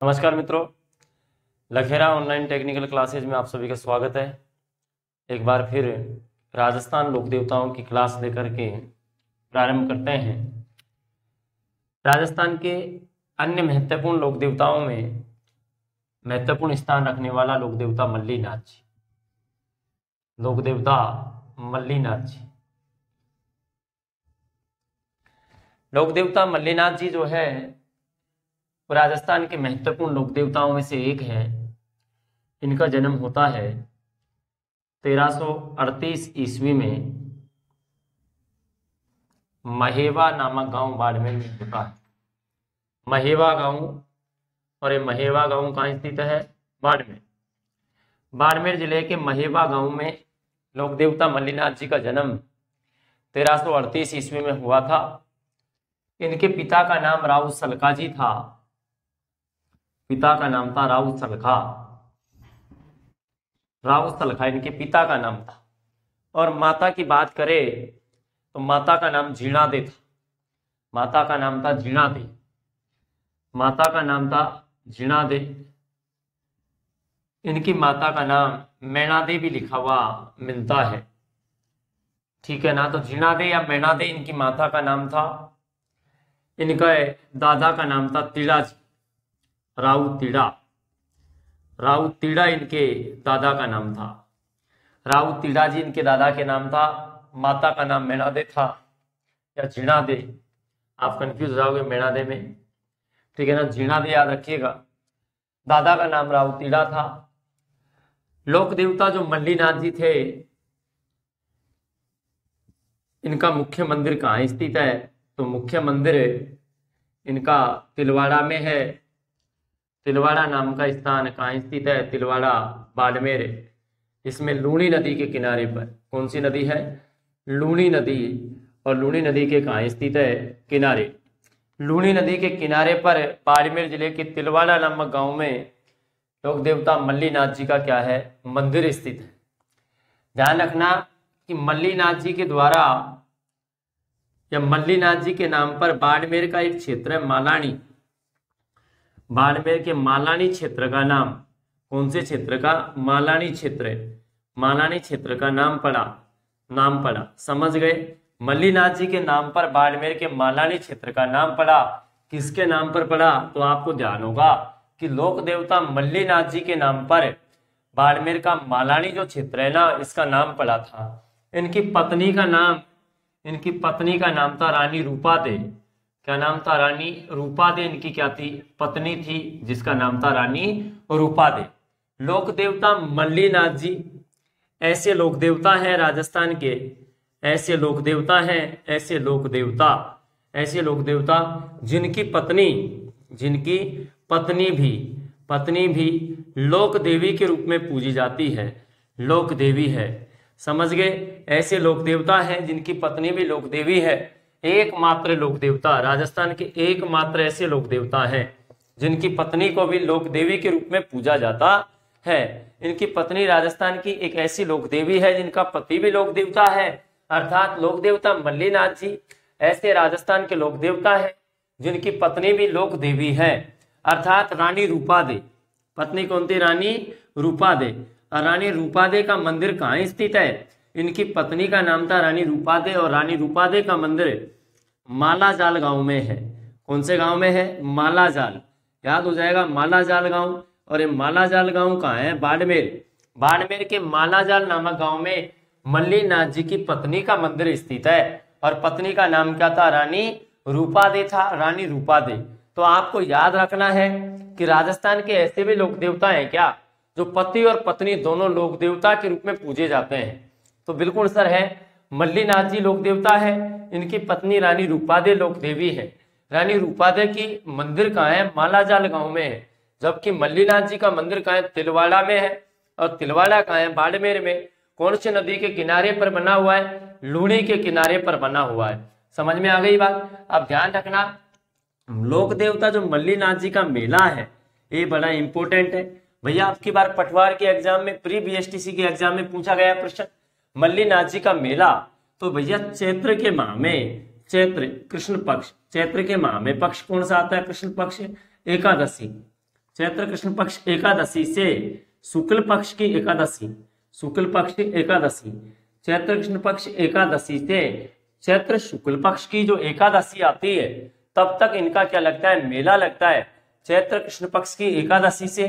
नमस्कार मित्रों, Lakhera online technical classes में आप सभी का स्वागत है। एक बार फिर राजस्थान लोक देवताओं की क्लास लेकर के प्रारंभ करते हैं। राजस्थान के अन्य महत्वपूर्ण लोक देवताओं में महत्वपूर्ण स्थान रखने वाला लोक देवता मल्लीनाथ जी। लोक देवता मल्लीनाथ जी। लोक देवता मल्लीनाथ जी जो है राजस्थान के महत्वपूर्ण लोक देवताओं में से एक है। इनका जन्म होता है 1338 ईस्वी में महेवा नामक गांव बाड़मेर में होता है। महेवा गांव, और ये महेवा गांव कहाँ स्थित है? बाड़मेर। बाड़मेर जिले के महेवा गांव में लोक देवता मल्लीनाथ जी का जन्म 1338 ईस्वी में हुआ था। इनके पिता का नाम राउत सलखा जी था। पिता का नाम था राउत सलखा। राउत सलखा इनके पिता का नाम था। और माता की बात करें तो माता का नाम जीणा दे था। माता का नाम था जीणा दे। माता का नाम था जीणा दे। इनकी माता का नाम मैणा दे भी लिखा हुआ मिलता है, ठीक है ना। तो जीणा दे या मैणा दे इनकी माता का नाम था। इनका दादा का नाम था तीड़ा जी, राउत तीड़ा। राउत तीड़ा इनके दादा का नाम था। राउत तीड़ा जी इनके दादा के नाम था। माता का नाम मैणा दे था या जीणा दे। आप कंफ्यूज हो जाओगे मैणा दे में, ठीक है ना। जीणा दे याद रखिएगा। दादा का नाम राउत तीड़ा था। लोक देवता जो मल्लीनाथ जी थे, इनका मुख्य मंदिर कहाँ स्थित है? तो मुख्य मंदिर इनका तिलवाड़ा में है। तिलवाड़ा नाम का स्थान कहाँ स्थित है? तिलवाड़ा, बाड़मेर। इसमें लूणी नदी के किनारे पर। कौन सी नदी है? लूणी नदी। और लूणी नदी के कहाँ स्थित है? किनारे। लूणी नदी के किनारे पर बाड़मेर जिले के तिलवाड़ा नामक गांव में लोक देवता मल्लीनाथ जी का क्या है? मंदिर स्थित है। ध्यान रखना कि मल्लीनाथ जी के द्वारा या मल्लीनाथ जी के नाम पर बाड़मेर का एक क्षेत्र है मालानी। बाड़मेर के मालानी क्षेत्र का नाम, कौन से क्षेत्र का? मालानी क्षेत्र है। मालानी क्षेत्र का नाम पड़ा। समझ गए? मल्लीनाथ जी के नाम पर बाड़मेर के मालानी क्षेत्र का नाम पड़ा। किसके नाम पर पड़ा? तो आपको ध्यान होगा कि लोक देवता मल्लीनाथ जी के नाम पर बाड़मेर का मालानी जो क्षेत्र है ना, इसका नाम पड़ा था। इनकी पत्नी का नाम था रानी रूपा दे। क्या नाम था? रानी रूपा दे इनकी क्या थी? पत्नी थी, जिसका नाम था रानी रूपा दे। लोक देवता मल्लीनाथ जी ऐसे लोक देवता हैं राजस्थान के। ऐसे लोक देवता जिनकी पत्नी भी लोक देवी के रूप में पूजी जाती है। लोक देवी है, समझ गए? ऐसे लोक देवता हैं जिनकी पत्नी भी लोक देवी है। एकमात्र लोक देवता, राजस्थान के एकमात्र ऐसे लोक देवता हैं जिनकी पत्नी को भी लोक देवी के रूप में पूजा जाता है। इनकी पत्नी राजस्थान की एक ऐसी लोक देवी है जिनका पति भी लोक देवता है। अर्थात लोक देवता मल्लीनाथ जी ऐसे राजस्थान के लोक देवता है जिनकी पत्नी भी लोक देवी है, अर्थात रानी रूपा दे। पत्नी कौन थी? रानी रूपा दे। और रानी रूपा दे का मंदिर कहाँ स्थित है? इनकी पत्नी का नाम था रानी रूपा दे और रानी रूपा दे का मंदिर मालाजाल गांव में है। कौन से गांव में है? मालाजाल। याद हो जाएगा, मालाजाल गांव। और ये मालाजाल गांव कहाँ है? बाड़मेर। बाड़मेर के मालाजाल नामक गांव में मल्लीनाथ जी की पत्नी का मंदिर स्थित है। और पत्नी का नाम क्या था? रानी रूपा दे था। रानी रूपा दे। तो आपको याद रखना है कि राजस्थान के ऐसे भी लोक देवता हैं क्या जो पति और पत्नी दोनों लोक देवता के रूप में पूजे जाते हैं? तो बिल्कुल सर है। मल्लीनाथ जी लोक देवता है, इनकी पत्नी रानी रूपा दे लोक देवी है। रानी रूपा दे की मंदिर कहाँ है? मालाजाल गांव में है। जबकि मल्लीनाथ जी का मंदिर कहाँ है? तिलवाड़ा में है। और तिलवाड़ा कहाँ है? बाड़मेर में। कौन सी नदी के किनारे पर बना हुआ है? लूणी के किनारे पर बना हुआ है। समझ में आ गई बात? अब ध्यान रखना, लोक देवता जो मल्लीनाथ जी का मेला है ये बड़ा इंपॉर्टेंट है भैया। आपकी बार पटवार के एग्जाम में, प्री बीएसटीसी के एग्जाम में पूछा गया प्रश्न, मल्लीनाथ जी का मेला। तो भैया चैत्र के माह में, चैत्र कृष्ण पक्ष, चैत्र के माह में पक्ष कौन सा आता है? कृष्ण पक्ष एकादशी। चैत्र कृष्ण पक्ष एकादशी से शुक्ल पक्ष की एकादशी, शुक्ल पक्ष की एकादशी, चैत्र कृष्ण पक्ष एकादशी से चैत्र शुक्ल पक्ष की जो एकादशी आती है तब तक इनका क्या लगता है, मेला लगता है। चैत्र कृष्ण पक्ष की एकादशी से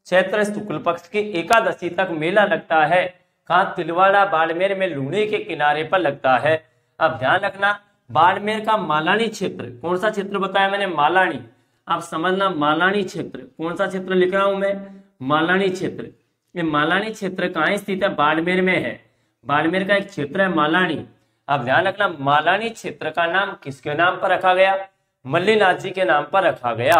चैत्र शुक्ल पक्ष की एकादशी तक मेला लगता है। कहाँ, तिलवाड़ा बाड़मेर में लूनी के किनारे पर लगता है। अब ध्यान रखना, बाड़मेर का मालानी क्षेत्र, कौन सा क्षेत्र बताया मैंने, मालानी। आप समझना, मालानी क्षेत्र, कौन सा क्षेत्र लिख रहा हूं मैं, मालानी क्षेत्र। ये मालानी क्षेत्र कहाँ स्थित है, बाड़मेर में है। बाड़मेर का एक क्षेत्र है मालानी। अब ध्यान रखना, मालानी क्षेत्र का नाम किसके नाम पर रखा गया, मल्लीनाथ जी के नाम पर रखा गया।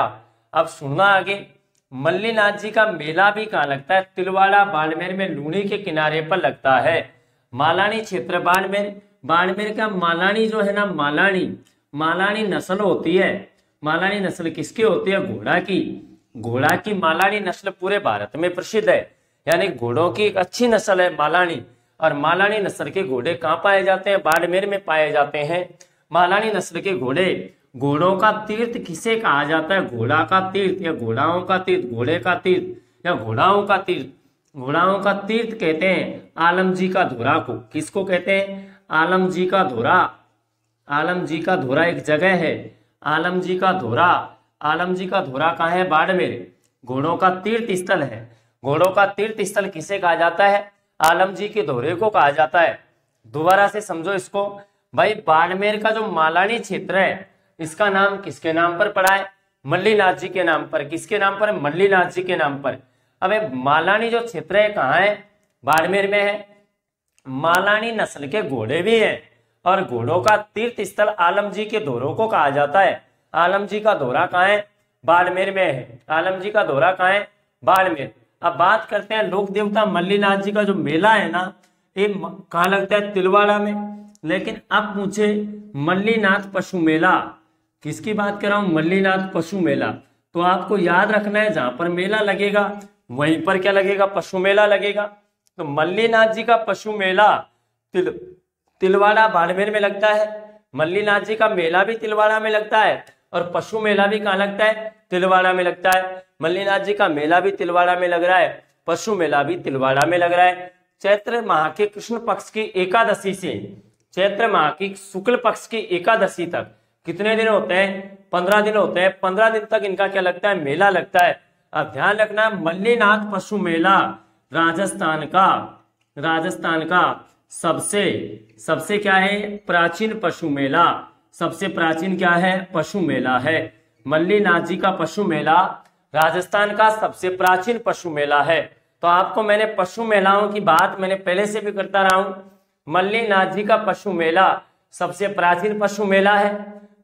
अब सुनना आगे, मल्लीनाथ जी का मेला भी कहाँ लगता है, तिलवाड़ा बाड़मेर में लूनी के किनारे पर लगता है। मालानी क्षेत्र बाड़मेर, बाड़मेर का मालानी जो है ना, मालानी नस्ल होती है। मालानी नस्ल किसकी होती है, घोड़ा की। घोड़ा की मालानी नस्ल पूरे भारत में प्रसिद्ध है, यानी घोड़ों की एक अच्छी नस्ल है मालानी। और मालानी नस्ल के घोड़े कहाँ पाए जाते हैं, बाड़मेर में पाए जाते हैं। मालानी नस्ल के घोड़े, घोड़ों का तीर्थ किसे कहा जाता है, घोड़ा का तीर्थ या घोड़ाओं का तीर्थ, घोड़े का तीर्थ या घोड़ाओं का तीर्थ। घोड़ाओं का तीर्थ कहते हैं आलम जी का धोरा को। किसको कहते हैं, आलम जी का धोरा। आलम जी का धोरा एक जगह है, आलम जी का धोरा। आलम जी का धोरा कहाँ है, बाड़मेर। घोड़ों का तीर्थ स्थल है। घोड़ों का तीर्थ स्थल किसे कहा जाता है, आलम जी के धोरे को कहा जाता है। दोबारा से समझो इसको भाई, बाड़मेर का जो मालानी क्षेत्र है इसका नाम किसके नाम पर पड़ा है, मल्लीनाथ जी के नाम पर। किसके नाम पर, मल्लीनाथ जी के नाम पर। अब मालानी जो क्षेत्र है कहाँ है, बाड़मेर में है। मालानी नस्ल के घोड़े भी हैं और घोड़ों का तीर्थ स्थल आलम जी के धोरों को कहा जाता है। आलम जी का धोरा कहाँ है, बाड़मेर में है। आलम जी का धोरा कहाँ है, बाड़मेर। अब बात करते हैं लोक देवता मल्लीनाथ जी का जो मेला है ना, ये कहाँ लगता है, तिलवाड़ा में। लेकिन अब पूछे मल्लीनाथ पशु मेला, किसकी बात कर रहा हूं, मल्लीनाथ पशु मेला। तो आपको याद रखना है, जहां पर मेला लगेगा वहीं पर क्या लगेगा, पशु मेला लगेगा। तो मल्लीनाथ जी का पशु मेला तिलवाड़ा बाड़मेर में लगता है। मल्लीनाथ जी का मेला भी तिलवाड़ा में लगता है और पशु मेला भी कहाँ लगता है, तिलवाड़ा में लगता है। मल्लीनाथ जी का मेला भी तिलवाड़ा में लग रहा है, पशु मेला भी तिलवाड़ा में लग रहा है। चैत्र माह के कृष्ण पक्ष की एकादशी से चैत्र माह की शुक्ल पक्ष की एकादशी तक कितने दिन होते हैं, 15 दिन होते हैं। 15 दिन तक इनका क्या लगता है, मेला लगता है। अब ध्यान रखना, मल्लीनाथ पशु मेला राजस्थान का सबसे क्या है, प्राचीन पशु मेला। सबसे प्राचीन क्या है, पशु मेला है। मल्लीनाथ जी का पशु मेला राजस्थान का सबसे प्राचीन पशु मेला है। तो आपको मैंने पशु मेलाओं की बात मैंने पहले से भी करता रहा हूं। मल्लीनाथ जी का पशु मेला सबसे प्राचीन पशु मेला है,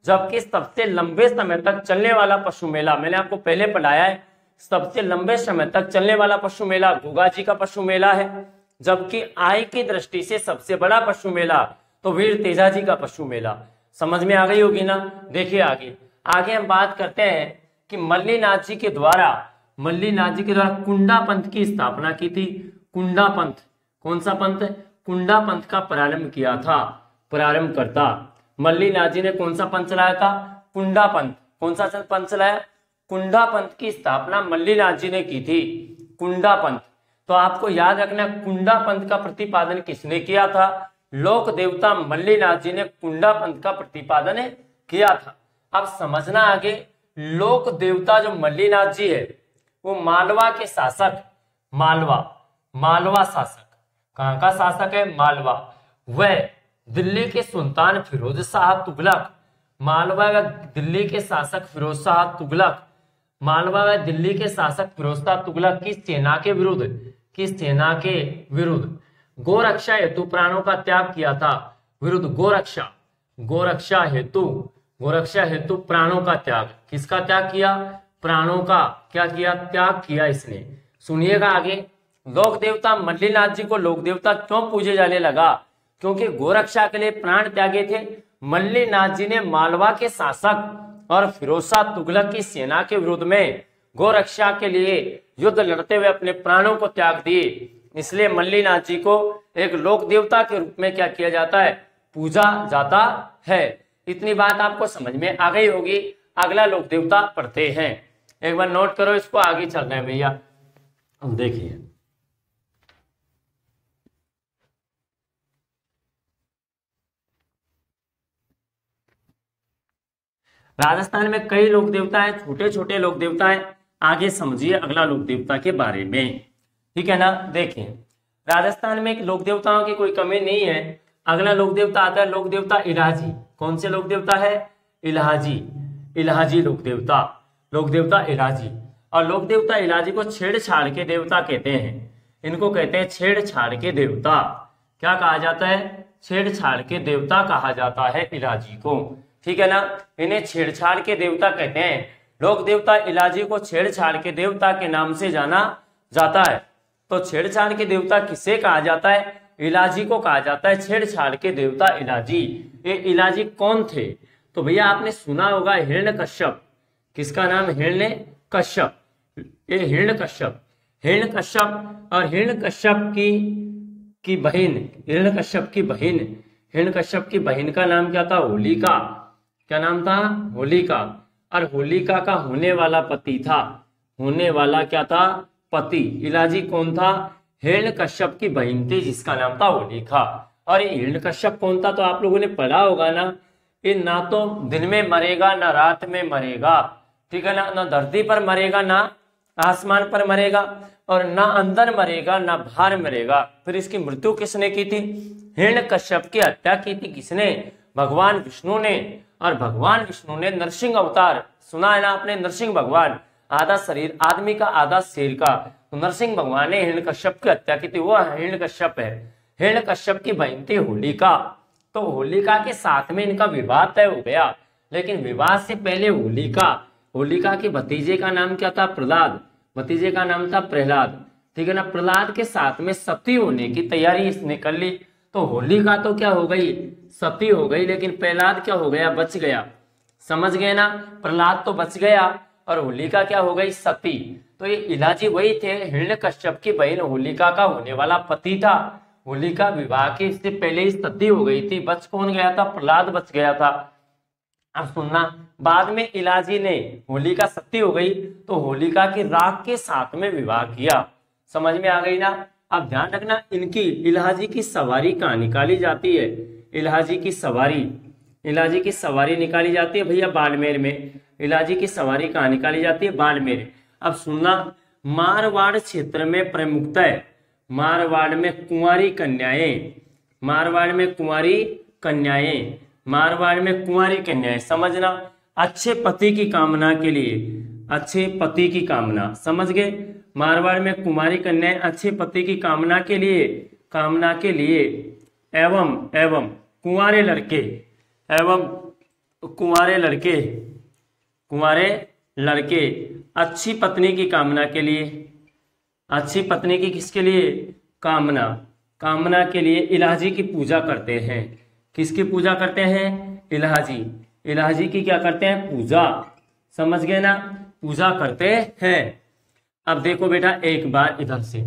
जबकि सबसे लंबे समय तक चलने वाला पशु मेला मैंने आपको पहले पढ़ाया है। सबसे लंबे समय तक चलने वाला पशु मेला गोगा जी का पशु मेला है, जबकि आय की दृष्टि से सबसे बड़ा पशु मेला तो वीर तेजा जी का पशु मेला। समझ में आ गई होगी ना। देखिए आगे हम बात करते हैं कि मल्लीनाथ जी के द्वारा कुंडा पंथ की स्थापना की थी। कुंडा पंथ, कौन सा पंथ, कुंडा पंथ का प्रारंभ किया था। प्रारंभकर्ता मल्लीनाथ जी ने कौन सा पंथ चलाया था, कुंडा पंथ। कौन सा पंथ चलाया, कुंडा पंथ की स्थापना मल्लीनाथ जी ने की थी, कुंडा पंथ। तो आपको याद रखना, कुंडा पंथ का प्रतिपादन किसने किया था, लोक देवता मल्लीनाथ जी ने कुंडा पंथ का प्रतिपादन किया था। अब समझना आगे, लोक देवता जो मल्लीनाथ जी है वो मालवा के शासक, मालवा शासक, कहाँ का शासक है, मालवा। वह दिल्ली के सुल्तान फिरोज शाह तुगलक, मालवा व दिल्ली के शासक फिरोज शाह तुगलक, मालवा व दिल्ली के शासक फिरोज शाह तुगलक की सेना के विरुद्ध गोरक्षा हेतु प्राणों का त्याग किया था। विरुद्ध गोरक्षा हेतु प्राणों का त्याग। किसका त्याग किया, प्राणों का क्या किया, त्याग किया इसने। सुनिएगा आगे, लोक देवता मल्लीनाथ जी को लोक देवता क्यों पूजे जाने लगा, क्योंकि गोरक्षा के लिए प्राण त्यागे थे। मल्लीनाथ जी ने मालवा के शासक और फिरोज शाह तुगलक की सेना के विरुद्ध में गोरक्षा के लिए युद्ध लड़ते हुए अपने प्राणों को त्याग दिए। इसलिए मल्लीनाथ जी को एक लोक देवता के रूप में क्या किया जाता है, पूजा जाता है। इतनी बात आपको समझ में आ गई होगी। अगला लोक देवता पढ़ते हैं। एक बार नोट करो इसको, आगे चल रहे हैं भैया। देखिए राजस्थान में कई लोक देवता है, छोटे छोटे लोक देवता है। आगे समझिए अगला लोक देवता के बारे में, ठीक है ना। देखिए राजस्थान में लोक देवताओं की कोई कमी नहीं है। अगला लोक देवता आता है लोक देवता इलाहाजी। कौन से लोक देवता है? इलाहाजी, इलाहाजी लोक देवता, लोक देवता इलाहाजी। और लोक देवता इलाहाजी को छेड़छाड़ के देवता कहते हैं। इनको कहते हैं छेड़छाड़ के देवता। क्या कहा जाता है? छेड़छाड़ के देवता कहा जाता है इलाहाजी को, ठीक है ना। इन्हें छेड़छाड़ के देवता कहते हैं। लोक देवता इलाहाजी को छेड़छाड़ के देवता के नाम से जाना जाता है। तो छेड़छाड़ के देवता किसे कहा जाता है? इलाहाजी को कहा जाता है छेड़छाड़ के देवता इलाहाजी। ये इलाहाजी कौन थे? तो भैया आपने सुना होगा हिरण्यकश्यप। किसका नाम? हिरण्यकश्यप। ये हिरण्यकश्यप, हिरण्यकश्यप और हिरण्यकश्यप की बहन, हिरण्यकश्यप की बहन, हिरण्यकश्यप की बहन का नाम क्या था? होलिका। क्या नाम था? होलिका। और होलिका का होने वाला पति था, होने वाला क्या था? पति। इलाहाजी कौन था? हिरण्यकश्यप की बहन थी जिसका नाम था होलिका। और ये हिरण्यकश्यप कौन था? तो आप लोगों ने पढ़ा होगा ना, ये ना तो दिन में मरेगा ना रात में मरेगा, ठीक है ना। ना धरती पर मरेगा ना आसमान पर मरेगा, और ना अंदर मरेगा ना बाहर मरेगा। फिर इसकी मृत्यु किसने की थी? हिरण्यकश्यप की हत्या की थी किसने? भगवान विष्णु ने। और भगवान विष्णु ने नरसिंह अवतार, सुना है ना आपने? नरसिंह भगवान, आधा शरीर आदमी का आधा शेर का। तो नरसिंह भगवान ने हिरण्यकश्यप की हत्या की थी, वो हिरण्यकश्यप है। हिरण्यकश्यप की बहन थी होलिका। तो होलिका के साथ में इनका विवाह तय हो गया। लेकिन विवाह से पहले होलिका के भतीजे का नाम क्या था? प्रहलाद। भतीजे का नाम था प्रहलाद, ठीक है ना। प्रहलाद के साथ में सती होने की तैयारी इसने कर ली। तो होलिका तो क्या हो गई? सती हो गई। लेकिन प्रहलाद क्या हो गया? बच गया। समझ गए ना? प्रहलाद तो बच गया और होलिका क्या हो गई? सती। तो ये इलाहाजी वही थे, हिरण्यकश्यप की बहन होलिका का होने वाला पति था। होलिका विवाह के इससे पहले ही सती हो गई थी। बच कौन गया था? प्रहलाद बच गया था। अब सुनना, बाद में इलाहाजी ने, होलिका सती हो गई तो होलिका के राख के साथ में विवाह किया। समझ में आ गई ना? अब ध्यान रखना, इनकी इलाहाजी की सवारी कहाँ निकाली जाती है? इलाहाजी की सवारी, इलाहाजी की सवारी निकाली जाती है भैया बाड़मेर में। इलाहाजी की सवारी कहाँ निकाली जाती है? बाड़मेर। अब सुनना, मारवाड़ क्षेत्र में प्रमुखतः मारवाड़ में कुंवारी कन्याएं, मारवाड़ में कुंवारी कन्याएं, मारवाड़ में कुंवारी कन्याएं, समझना, अच्छे पति की कामना के लिए, अच्छे पति की कामना, समझ गए। मारवाड़ में कुमारी कन्याएं अच्छे पति की कामना के लिए एवं कुंवारे लड़के, एवं कुंवारे लड़के अच्छी पत्नी की कामना के लिए, अच्छी पत्नी की किसके लिए? कामना के लिए इलाहाजी की पूजा करते हैं। किसकी पूजा करते हैं? इलाहाजी की क्या करते हैं? पूजा। समझ गए ना? पूजा करते हैं। अब देखो बेटा एक बार इधर से,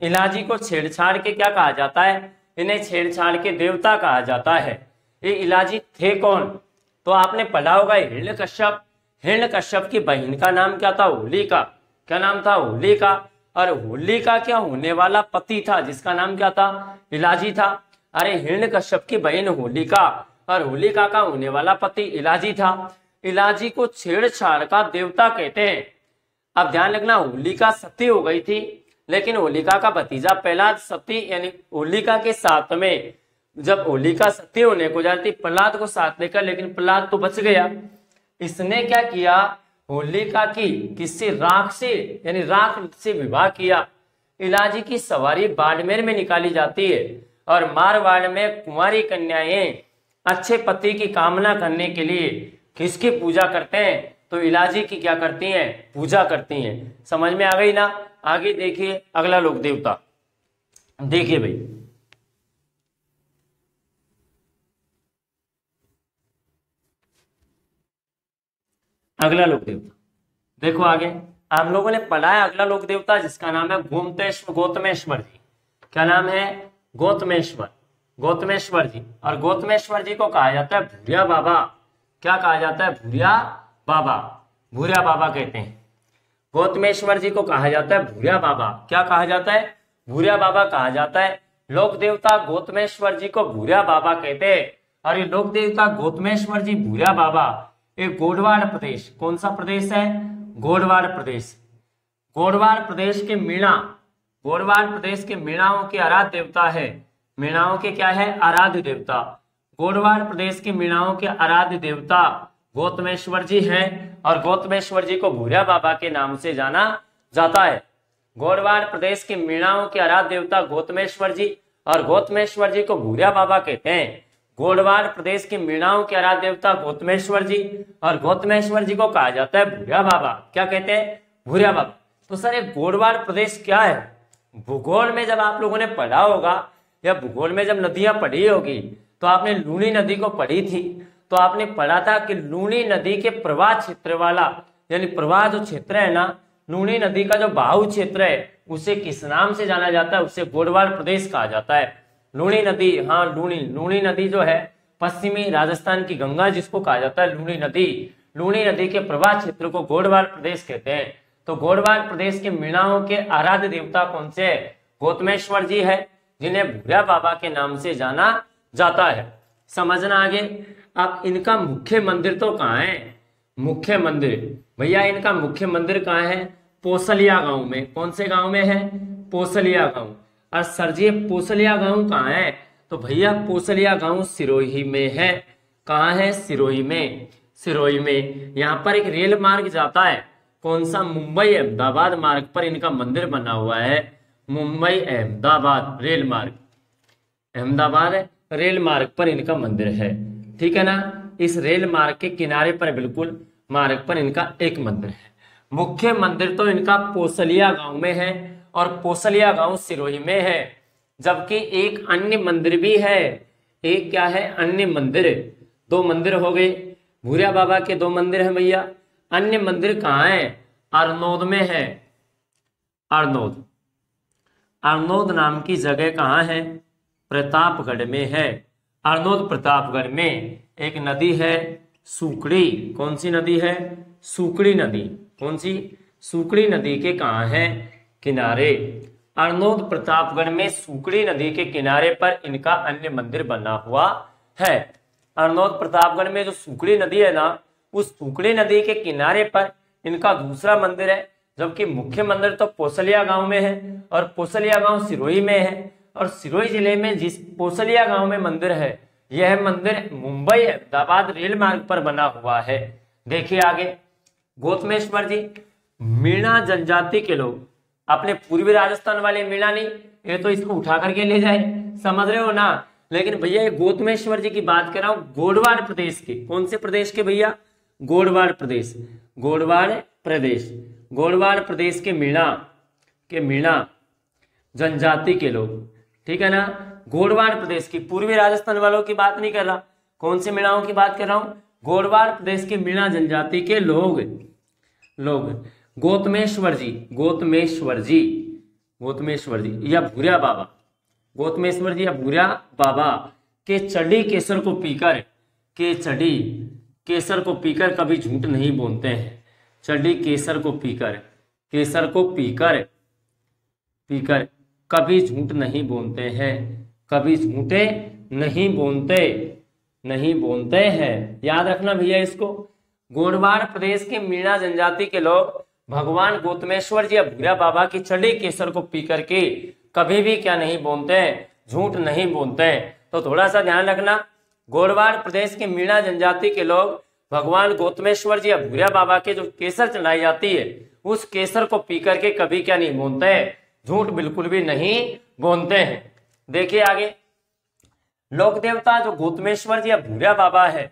इलाहाजी को छेड़छाड़ के क्या कहा जाता है? इन्हें छेड़छाड़ के देवता कहा जाता है। ये इलाहाजी थे कौन? तो आपने पढ़ा होगा हिरण्यकश्यप। हिरण्यकश्यप की बहन का नाम क्या था? होलिका। क्या नाम था? होलिका। और होलिका क्या होने वाला पति था जिसका नाम क्या था? इलाहाजी था। अरे हिरण्यकश्यप की बहन होलिका और होलिका का होने वाला पति इलाहाजी था। इलाहाजी को छेड़छाड़ का देवता कहते हैं। अब ध्यान रखना, होलिका सती हो गई थी, लेकिन होलिका का भतीजा प्रहलाद सती यानी होलिका के साथ में, जब होलिका सती होने को जाती प्रहलाद को साथ लेकर, लेकिन प्रहलाद तो बच गया। इसने क्या किया? होलिका की किससे? राख से, यानी राख से विवाह किया। इलाहाजी की सवारी बाड़मेर में निकाली जाती है और मारवाड़ में कुंवारी कन्याएं अच्छे पति की कामना करने के लिए किसकी पूजा करते हैं? तो इलाहाजी की क्या करती हैं? पूजा करती हैं। समझ में आ गई ना? आगे देखिए अगला लोक देवता, देखिए भाई अगला लोक देवता, देखो आगे आप लोगों ने पढ़ा है अगला लोक देवता जिसका नाम है गौतमेश्वर जी। क्या नाम है? गौतमेश्वर जी। और गौतमेश्वर जी को कहा जाता है भूरिया बाबा। क्या कहा जाता है? भूरिया बाबा कहते हैं। गौतमेश्वर जी को कहा जाता है भूरिया बाबा। क्या कहा जाता है? भूरिया बाबा कहा जाता है। लोक देवता गौतमेश्वर जी को भूरिया बाबा कहते हैं। और ये लोक देवता गौतमेश्वर जी भूरिया बाबा ये गोडवाड़ प्रदेश, कौन सा प्रदेश है? गोडवाड़ प्रदेश। गोडवाड़ प्रदेश के मीणा, गोडवाड़ प्रदेश के मीणाओं के आराध्य देवता है। मीणाओं के क्या है? आराध्य देवता। गोडवाड़ प्रदेश के मीणाओं के आराध्य देवता गौतमेश्वर जी हैं और गौतमेश्वर जी को भूरिया बाबा के नाम से जाना जाता है। गोडवाड़ प्रदेश के मीणाओं के आराध्य देवता गौतमेश्वर जी और गौतमेश्वर जी को भूरिया बाबा कहते हैं। गोडवाड़ प्रदेश के मीणाओं के आराध्य देवता गौतमेश्वर जी और गौतमेश्वर जी को कहा जाता है भूरिया बाबा। क्या कहते हैं? भूरिया बाबा। तो सर ये गोडवाड़ प्रदेश क्या है? भूगोल में जब आप लोगों ने पढ़ा होगा या भूगोल में जब नदियां पढ़ी होगी तो आपने लूनी नदी को पढ़ी थी, तो आपने पढ़ा था कि लूनी नदी के प्रवाह क्षेत्र वाला, यानी प्रवाह जो क्षेत्र है ना, लूनी नदी का जो बहाव क्षेत्र है उसे किस नाम से जाना जाता है? उसे गोडवाड़ प्रदेश कहा जाता है। लूनी नदी, हाँ लूनी नदी जो है पश्चिमी राजस्थान की गंगा जिसको कहा जाता है लूनी नदी, लूनी नदी के प्रवाह क्षेत्र को गोडवाड़ प्रदेश कहते हैं। तो गोडवाड़ प्रदेश के मीणाओं के आराध्य देवता कौन से है? गौतमेश्वर जी है, जिन्हें भूरिया बाबा के नाम से जाना जाता है। समझना आगे। अब इनका मुख्य मंदिर तो कहाँ है? मुख्य मंदिर भैया इनका मुख्य मंदिर कहाँ है? पोसलिया गांव में। कौन से गांव में है? पोसलिया गांव। और सर जी पोसलिया गांव कहाँ है? तो भैया पोसलिया गांव सिरोही में है। कहाँ है? सिरोही में। सिरोही में यहाँ पर एक रेल मार्ग जाता है। कौन सा? मुंबई अहमदाबाद मार्ग पर इनका मंदिर बना हुआ है। मुंबई अहमदाबाद रेल मार्ग, अहमदाबाद रेल मार्ग पर इनका मंदिर है। ठीक है ना? इस रेल मार्ग के किनारे पर बिल्कुल मार्ग पर इनका एक मंदिर है। मुख्य मंदिर तो इनका पोसलिया गांव में है और पोसलिया गांव सिरोही में है। जबकि एक अन्य मंदिर भी है। एक क्या है? अन्य मंदिर। दो मंदिर हो गए। भूरिया बाबा के दो मंदिर हैं भैया। अन्य मंदिर कहाँ है? अरनोद में है। अरनोद, अरनोद नाम की जगह कहाँ है? प्रतापगढ़ में है। अरनोद प्रतापगढ़ में एक नदी है सूकड़ी। कौन सी नदी है? सूकड़ी नदी। कौन सी? सूकड़ी नदी के कहाँ है? किनारे। अरनोद प्रतापगढ़ में सूकड़ी नदी के किनारे पर इनका अन्य मंदिर बना हुआ है। अरनोद प्रतापगढ़ में जो सूकड़ी नदी है ना, उस सूकड़ी नदी के किनारे पर इनका दूसरा मंदिर है। जबकि मुख्य मंदिर तो पोसलिया गांव में है और पोसलिया गांव सिरोही में है। और सिरोही जिले में जिस पोसलिया गांव में मंदिर है, यह मंदिर मुंबई अहमदाबाद रेल मार्ग पर बना हुआ है। देखिए आगे। गौतमेश्वर जी मीणा जनजाति के लोग, अपने पूर्वी राजस्थान वाले मीणा नहीं, ये तो इसको उठा करके ले जाए, समझ रहे हो ना। लेकिन भैया ये गौतमेश्वर जी की बात कर रहा हूं गोडवाड़ प्रदेश के। कौन से प्रदेश के भैया? गोडवाड़ प्रदेश। गोडवाड़ प्रदेश, गोडवाड़ प्रदेश के मीणा जनजाति के लोग। ठीक है ना? गोडवाड़ प्रदेश की, पूर्वी राजस्थान वालों की बात नहीं कर रहा। कौन से मीणाओं की बात कर रहा हूं? गोडवाड़ प्रदेश के मीणा जनजाति के लोग गौतमेश्वर जी या भूरिया बाबा, गौतमेश्वर जी या भूरिया बाबा के चढ़ी केसर को पीकर कभी झूठ नहीं बोलते हैं। चढ़ी केसर को पीकर कभी झूठ नहीं बोलते हैं। कभी झूठे नहीं बोलते हैं। याद रखना भैया इसको। गोडवाड़ प्रदेश के मीणा जनजाति के लोग भगवान गौतमेश्वर जी या भूरिया बाबा की चढ़ी केसर को पी करके कभी भी क्या नहीं बोलते हैं? झूठ नहीं बोलते हैं। तो थोड़ा सा ध्यान रखना। गोडवाड़ प्रदेश के मीणा जनजाति के लोग भगवान गौतमेश्वर जी या भूरिया बाबा के जो केसर चढ़ाई जाती है, उस केसर को पी करके कभी क्या नहीं बोलते हैं? झूठ बिल्कुल भी नहीं बोलते हैं। देखिए आगे। लोक देवता जो गौतमेश्वर जी या भूरिया बाबा है,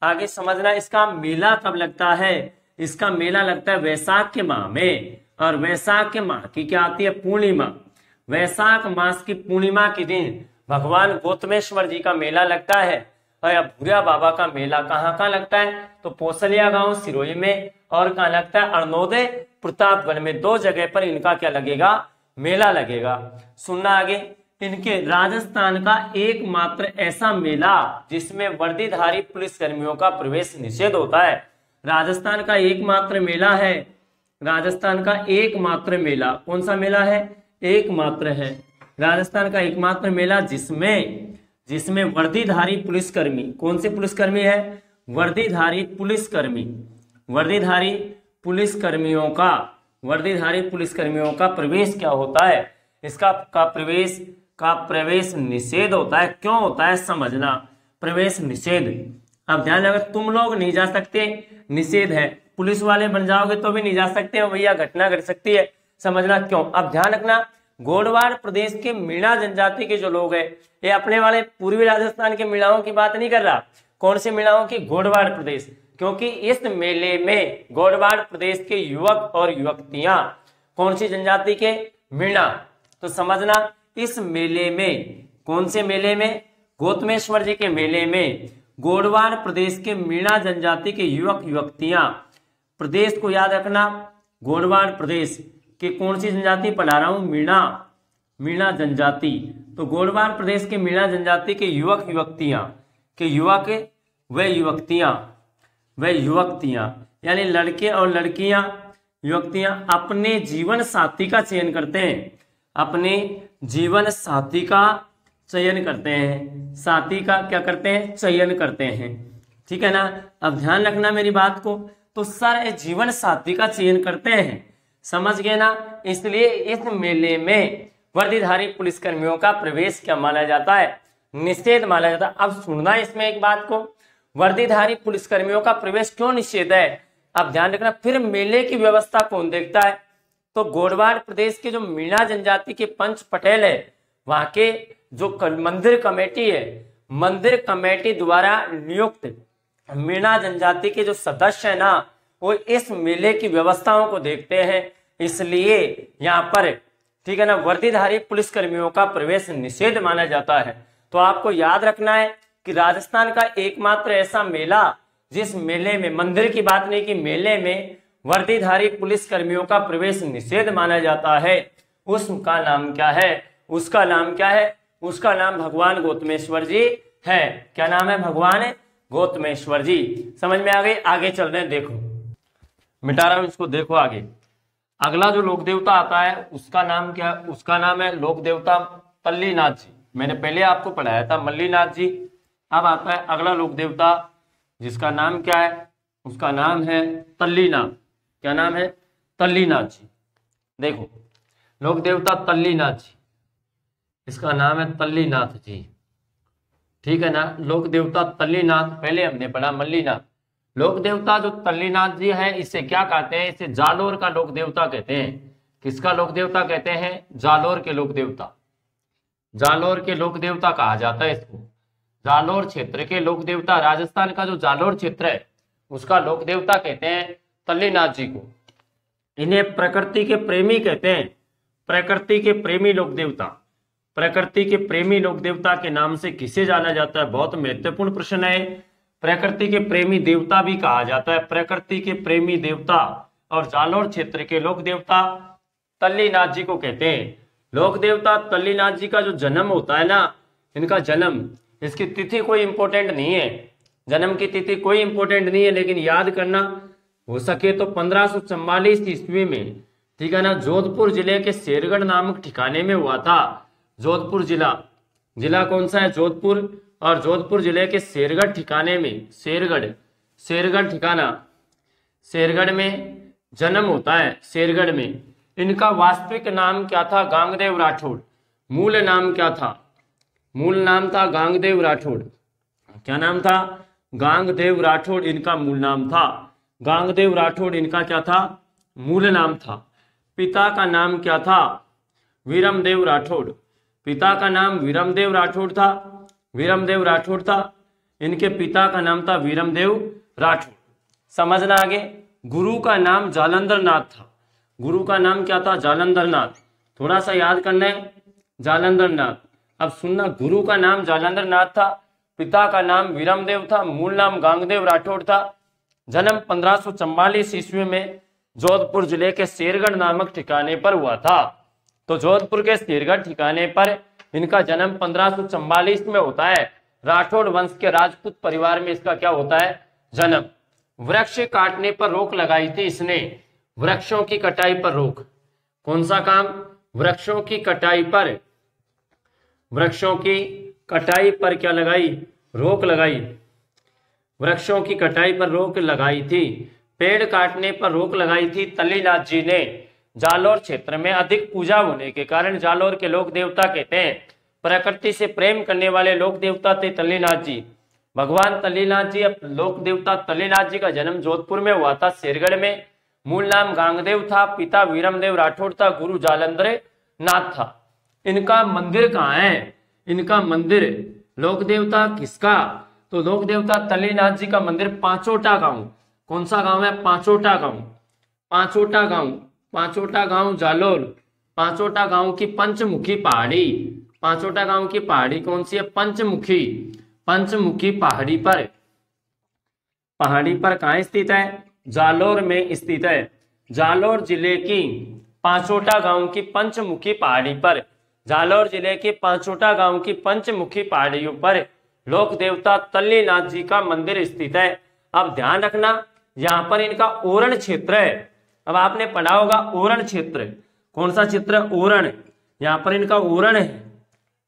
आगे समझना। इसका मेला कब लगता है? इसका मेला लगता है वैशाख के माह में। और वैशाख के माह की क्या आती है? पूर्णिमा। वैशाख मास की पूर्णिमा के दिन भगवान गौतमेश्वर जी का मेला लगता है। और भूरिया बाबा का मेला कहाँ लगता है? तो पोसलिया गांव सिरोही में, और कहाँ लगता है? अरनोद प्रतापगढ़ में। दो जगह पर इनका क्या लगेगा? मेला लगेगा। सुनना आगे। इनके राजस्थान का एकमात्र ऐसा मेला जिसमें वर्दीधारी पुलिस कर्मियों का प्रवेश निषेध होता है। राजस्थान का एकमात्र मेला है राजस्थान का एकमात्र मेला, कौन सा मेला है? एकमात्र है राजस्थान का एकमात्र मेला जिसमें वर्दीधारी पुलिसकर्मी, कौन से पुलिसकर्मी है? वर्दीधारी पुलिसकर्मी, वर्दीधारी पुलिसकर्मियों का प्रवेश क्या होता है? इसका प्रवेश निषेध होता है। क्यों होता है समझना, प्रवेश निषेध। अब ध्यान रखना, तुम लोग नहीं जा सकते, निषेध है। पुलिस वाले बन जाओगे तो भी नहीं जा सकते हो भैया, घटना घट सकती है, समझना क्यों। अब ध्यान रखना, गोडवाड़ प्रदेश के मीणा जनजाति के जो लोग हैं, ये अपने वाले पूर्वी राजस्थान के मीणाओं की बात नहीं कर रहा। कौन से मीणाओं की? गोडवाड़ प्रदेश। क्योंकि इस मेले में गोडवाड़ प्रदेश के युवक और युवतियां कौन सी जनजाति के? मीणा। तो समझना, इस मेले में, कौन से मेले में? गौतमेश्वर जी के मेले में गोडवाड़ प्रदेश के मीणा जनजाति के युवक युवतियां, प्रदेश को याद रखना, गोडवाड़ प्रदेश के कौन सी जनजाति पढ़ा रहा हूं? मीणा जनजाति। तो गोडवाड़ प्रदेश के मीणा जनजाति के युवक युवतियां, के युवक व युवतियां यानी लड़के और लड़कियां, युवतियां अपने जीवन साथी का चयन करते हैं, अपने जीवन साथी का चयन करते हैं, साथी का क्या करते हैं? चयन करते हैं, ठीक है ना। अब ध्यान रखना मेरी बात को, तो सर जीवन साथी का चयन करते हैं, समझ गए ना। इसलिए इस मेले में वर्दीधारी पुलिसकर्मियों का प्रवेश क्या माना जाता है? निषेध माना जाता है। अब सुनना इसमें एक बात को, वर्दीधारी पुलिसकर्मियों का प्रवेश क्यों निषेध है? अब ध्यान रखना, फिर मेले की व्यवस्था कौन देखता है? तो गोडवाड़ प्रदेश के जो मीणा जनजाति के पंच पटेल है, वहां के जो मंदिर कमेटी है, मंदिर कमेटी द्वारा नियुक्त मीणा जनजाति के जो सदस्य है ना, वो इस मेले की व्यवस्थाओं को देखते हैं। इसलिए यहाँ पर, ठीक है ना, वर्दीधारी पुलिसकर्मियों का प्रवेश निषेध माना जाता है। तो आपको याद रखना है कि राजस्थान का एकमात्र ऐसा मेला जिस मेले में, मंदिर की बात नहीं की, मेले में वर्दीधारी पुलिसकर्मियों का प्रवेश निषेध माना जाता है, उसका नाम क्या है? उसका नाम क्या है? उसका नाम भगवान गौतमेश्वर जी है। क्या नाम है? भगवान गौतमेश्वर जी। समझ में आ गई? आगे चल रहे हैं, देखो मिटा रहा हूं इसको, देखो आगे। अगला जो लोक देवता आता है उसका नाम क्या है? उसका नाम है लोक देवता तल्लीनाथ जी। मैंने पहले आपको पढ़ाया था मल्लीनाथ जी। अब आता है अगला लोक देवता जिसका नाम क्या है? उसका नाम है तल्लीनाथ। क्या नाम है? तल्लीनाथ जी। देखो लोक देवता तल्लीनाथ जी, इसका नाम है तल्लीनाथ जी, ठीक है ना। लोक देवता तल्लीनाथ, पहले हमने पढ़ा मल्लीनाथ। लोक देवता जो तल्लीनाथ जी है, इसे क्या कहते हैं? इसे जालोर का लोक देवता कहते हैं। किसका लोक देवता कहते हैं? जालोर के लोक देवता। जालोर के लोक देवता कहा जाता है इसको। जालोर क्षेत्र के लोक देवता, राजस्थान का जो जालोर क्षेत्र है उसका लोक देवता कहते हैं तल्लीनाथ जी को। इन्हें प्रकृति के प्रेमी कहते हैं, प्रकृति के प्रेमी लोक देवता। प्रकृति के प्रेमी लोक देवता के नाम से किसे जाना जाता है? बहुत महत्वपूर्ण प्रश्न है। प्रकृति के प्रेमी देवता भी कहा जाता है, प्रकृति के प्रेमी देवता। और जालोर क्षेत्र के लोक देवता तल्लीनाथ जी को कहते हैं। लोक देवता तल्लीनाथ जी का जो जन्म होता है ना, इनका जन्म, इसकी तिथि कोई इंपॉर्टेंट नहीं है, जन्म की तिथि कोई इंपॉर्टेंट नहीं है, लेकिन याद करना हो सके तो 1544 ईस्वी में, ठीक है ना, जोधपुर जिले के शेरगढ़ नामक ठिकाने में हुआ था। जोधपुर जिला कौन सा है? जोधपुर। और जोधपुर जिले के शेरगढ़ ठिकाने में, शेरगढ़ ठिकाना, शेरगढ़ में जन्म होता है। शेरगढ़ में इनका वास्तविक नाम क्या था? गांगदेव राठौड़। मूल नाम क्या था? मूल नाम था गांगदेव राठौड़। क्या नाम था? गांगदेव राठौड़ इनका मूल नाम था। गांगदेव राठौड़ इनका क्या था? मूल नाम था। पिता का नाम क्या था? वीरमदेव राठौड़। पिता का नाम वीरमदेव राठौड़ था। वीरमदेव राठौड़ था, इनके पिता का नाम था वीरमदेव राठौड़। समझना आगे। गुरु का नाम जालंधर नाथ था। गुरु का नाम क्या था? जालंधर नाथ। थोड़ा सा याद करना है, जालंधर नाथ। अब सुनना, गुरु का नाम जालंधर नाथ था, पिता का नाम वीरमदेव था, मूल नाम गांगदेव राठौड़ था। जन्म 1544 ईस्वी में जोधपुर जिले के शेरगढ़ नामक ठिकाने पर हुआ था। तो जोधपुर के शेरगढ़ ठिकाने पर इनका जन्म 1544 में होता है। राठौड़ वंश के राजपूत परिवार में इसका क्या होता है? जन्म। वृक्ष काटने पर रोक लगाई थी इसने। वृक्षों की कटाई पर रोक। कौन सा काम? वृक्षों की कटाई पर, वृक्षों की कटाई पर क्या लगाई? रोक लगाई। वृक्षों की कटाई पर रोक लगाई थी। पेड़ काटने पर रोक लगाई थी तल्लीनाथ जी ने। जालोर क्षेत्र में अधिक पूजा होने के कारण जालोर के लोक देवता कहते हैं, प्रकृति से प्रेम करने वाले लोक देवता थे तल्लीनाथ जी। भगवान तल्लीनाथ जी, लोक देवता तल्लीनाथ जी का जन्म जोधपुर में हुआ था, शेरगढ़ में। मूल नाम गांगदेव था, पिता वीरमदेव राठौड़ था, गुरु जालंधर नाथ था। इनका मंदिर कहाँ है? इनका मंदिर लोक देवता किसका? तो लोक देवता तल्लीनाथ जी का मंदिर पांचोटा गांव। कौन सा गांव है? पांचोटा गांव। पांचोटा गांव, पांचोटा गांव जालोर। पांचोटा गांव की पंचमुखी पहाड़ी, पांचोटा गांव की पहाड़ी कौन सी है? पंचमुखी। पंचमुखी पहाड़ी पर, पहाड़ी पर कहाँ स्थित है? जालोर में स्थित है। जालोर जिले की पांचोटा गांव की पंचमुखी पहाड़ी पर, जालोर जिले के पांचोटा गांव की पंचमुखी पहाड़ियों पर लोक देवता तल्लीनाथ जी का मंदिर स्थित है। अब ध्यान रखना, यहाँ पर इनका ओरण क्षेत्र है। अब आपने पढ़ा होगा ओरण क्षेत्र, कौन सा क्षेत्र? ओरण। यहाँ पर इनका ओरण है।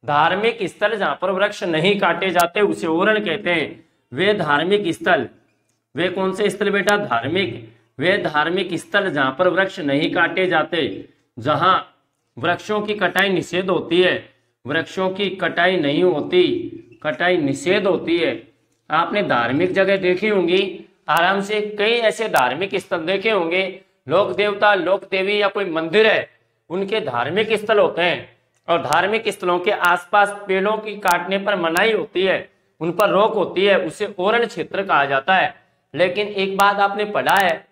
धार्मिक स्थल जहाँ पर वृक्ष नहीं काटे जाते उसे ओरण कहते हैं। वे धार्मिक स्थल, वे कौन से स्थल बेटा? धार्मिक। वे धार्मिक स्थल जहाँ पर वृक्ष नहीं काटे जाते, जहाँ वृक्षों की कटाई निषेध होती है। वृक्षों की कटाई नहीं होती, कटाई निषेध होती है। आपने धार्मिक जगह देखी होंगी, आराम से कई ऐसे धार्मिक स्थल देखे होंगे, लोक देवता, लोक देवी या कोई मंदिर है, उनके धार्मिक स्थल होते हैं। और धार्मिक स्थलों के आसपास पेड़ों की काटने पर मनाही होती है, उन पर रोक होती है, उसे ओरण क्षेत्र कहा जाता है। लेकिन एक बात आपने पढ़ा है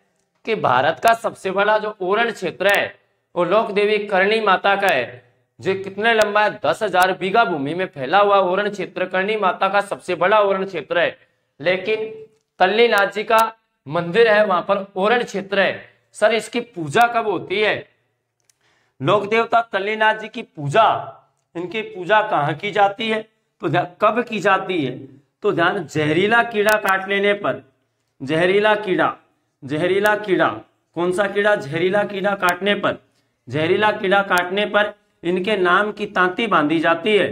कि भारत का सबसे बड़ा जो ओरण क्षेत्र है वो लोक देवी करणी माता का है, जो कितने लंबा है? 10,000 बीघा भूमि में फैला हुआ ओरण क्षेत्र करणी माता का सबसे बड़ा ओरण क्षेत्र है। लेकिन तल्लीनाथ जी का मंदिर है, वहां पर ओरण क्षेत्र है। सर इसकी पूजा कब होती है? लोक देवता तल्लीनाथ जी की पूजा, इनकी पूजा कहाँ की जाती है? तो कब की जाती है? तो ध्यान, जहरीला कीड़ा काट लेने पर। जहरीला कीड़ा, जहरीला कीड़ा, कौन सा कीड़ा? जहरीला कीड़ा काटने पर, जहरीला कीड़ा काटने पर इनके नाम की तांती बांधी जाती है।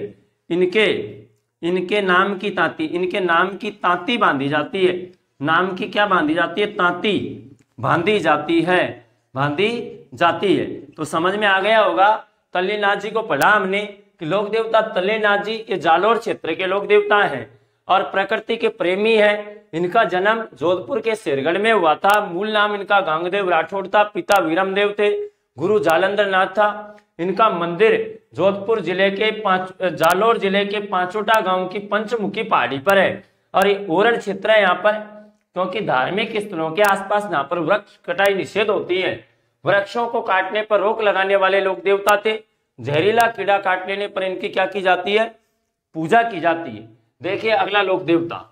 इनके नाम की तांती, इनके नाम की तांती बांधी जाती है। नाम की क्या बांधी जाती है? तांती बांधी जाती है, बांधी जाती है। तो समझ में आ गया होगा, तल्लीनाथ जी को पढ़ा हमने कि लोक देवता तल्लीनाथ जी ये जालोर क्षेत्र के लोक देवता हैं और प्रकृति के प्रेमी हैं। इनका जन्म जोधपुर के शेरगढ़ में हुआ था। मूल नाम इनका गांगदेव राठौड़ था, पिता वीरमदेव थे, गुरु जालंधर नाथ था। इनका मंदिर जोधपुर जिले के जालोर जिले के पांचोटा गांव की पंचमुखी पहाड़ी पर है। और ये ओरण क्षेत्र है यहाँ पर, क्योंकि धार्मिक स्थलों के आसपास यहाँ पर वृक्ष कटाई निषेध होती है। वृक्षों को काटने पर रोक लगाने वाले लोक देवता थे। जहरीला कीड़ा काट लेने पर इनकी क्या की जाती है? पूजा की जाती है। देखिए अगला लोक देवता,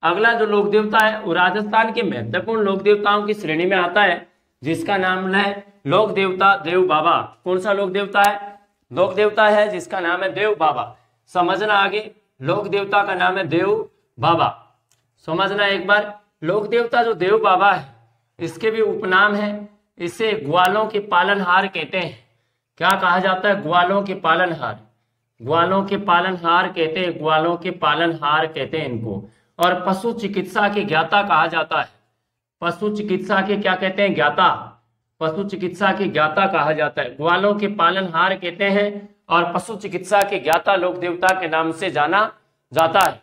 अगला जो लोक देवता है वो राजस्थान के महत्वपूर्ण लोक देवताओं की श्रेणी में आता है, जिसका नाम है लोक देवता देव बाबा। कौन सा लोक देवता है? लोक देवता है जिसका नाम है देव बाबा। समझना आगे, लोक देवता का नाम है देव बाबा। समझना एक बार, लोक देवता जो देव बाबा है इसके भी उपनाम है। इसे ग्वालों के पालनहार कहते हैं। क्या कहा जाता है? ग्वालों के पालनहार, ग्वालों के पालनहार कहते हैं, ग्वालों के पालनहार कहते हैं इनको। और पशु चिकित्सा के ज्ञाता कहा जाता है। पशु चिकित्सा के क्या कहते हैं? ज्ञाता। पशु चिकित्सा के ज्ञाता कहा जाता है। ग्वालों के पालनहार कहते हैं और पशु चिकित्सा के ज्ञाता लोक देवता के नाम से जाना जाता है।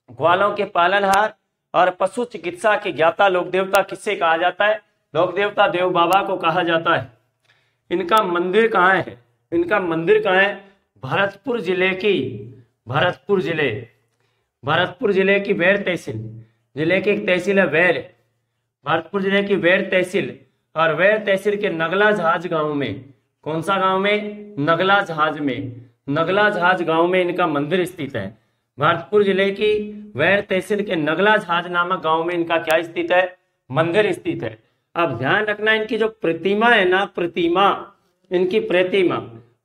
ग्वालों के पालनहार और पशु चिकित्सा के ज्ञाता लोक देवता किससे कहा जाता है? लोक देवता देव बाबा को कहा जाता है। इनका मंदिर कहाँ है? इनका मंदिर कहाँ है? भरतपुर जिले की, भरतपुर जिले की वैर तहसील, जिले की एक तहसील है वैर, भरतपुर जिले की वैर तहसील। और वैर तहसील के नगला जहाज गांव में, कौन सा गांव में? नगला जहाज में, नगला जहाज गांव में इनका मंदिर स्थित है। भरतपुर जिले की वैर तहसील के नगला जहाज नामक गांव में इनका क्या स्थित है? मंदिर स्थित है। अब ध्यान रखना, इनकी जो प्रतिमा है ना, प्रतिमा, इनकी प्रतिमा,